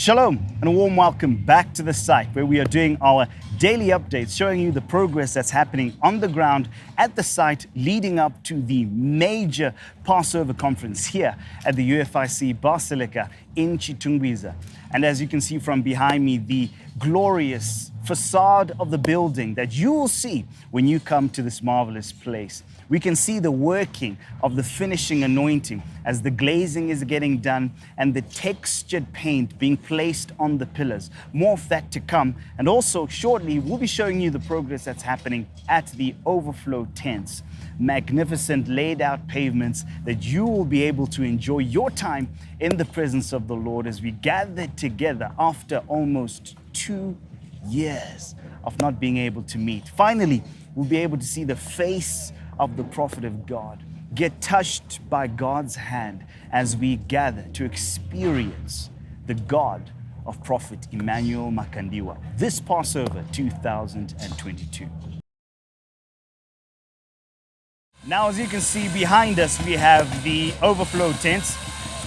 Shalom and a warm welcome back to the site where we are doing our daily updates, showing you the progress that's happening on the ground at the site leading up to the major Passover conference here at the UFIC Basilica in Chitungwiza. And as you can see from behind me, the glorious facade of the building that you will see when you come to this marvelous place. We can see the working of the finishing anointing as the glazing is getting done and the textured paint being placed on the pillars. More of that to come. And also shortly, we'll be showing you the progress that's happening at the Overflow Tents. Magnificent laid out pavements that you will be able to enjoy your time in the presence of the Lord as we gather together after almost 2 years of not being able to meet. Finally, we'll be able to see the face of the prophet of God get touched by God's hand as we gather to experience the God of Prophet Emmanuel Makandiwa this Passover 2022. Now, as you can see behind us, we have the overflow tents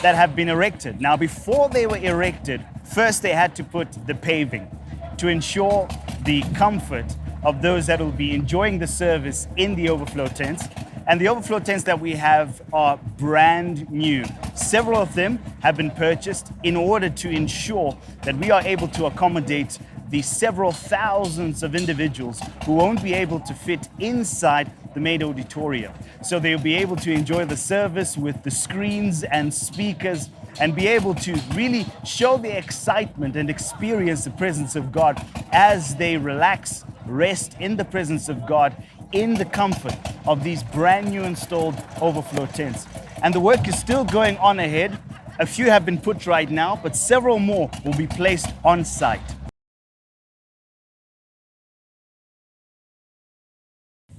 that have been erected. Now, before they were erected, first they had to put the paving to ensure the comfort of those that will be enjoying the service in the overflow tents. And the overflow tents that we have are brand new. Several of them have been purchased in order to ensure that we are able to accommodate the several thousands of individuals who won't be able to fit inside the main auditorium. So they'll be able to enjoy the service with the screens and speakers and be able to really show the excitement and experience the presence of God as they relax, rest in the presence of God in the comfort of these brand new installed overflow tents. And the work is still going on ahead. A few have been put right now, but several more will be placed on site.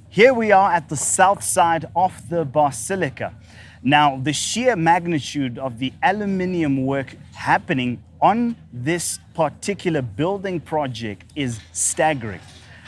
Here we are at the south side of the Basilica. Now, the sheer magnitude of the aluminium work happening on this particular building project is staggering.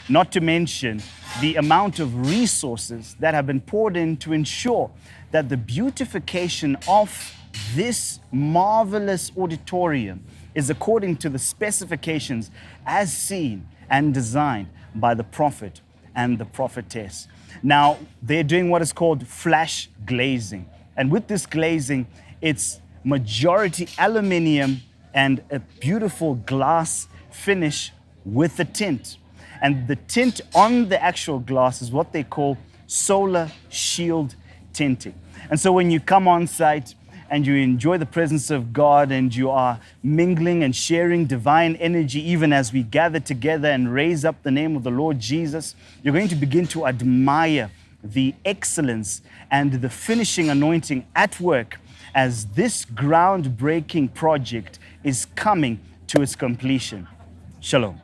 Not to mention the amount of resources that have been poured in to ensure that the beautification of this marvelous auditorium is according to the specifications as seen and designed by the prophet and the prophetess. Now, they're doing what is called flash glazing. And with this glazing, it's majority aluminium and a beautiful glass finish with the tint. And the tint on the actual glass is what they call solar shield tinting. And so when you come on site and you enjoy the presence of God and you are mingling and sharing divine energy, even as we gather together and raise up the name of the Lord Jesus, you're going to begin to admire the excellence and the finishing anointing at work as this groundbreaking project is coming to its completion. Shalom.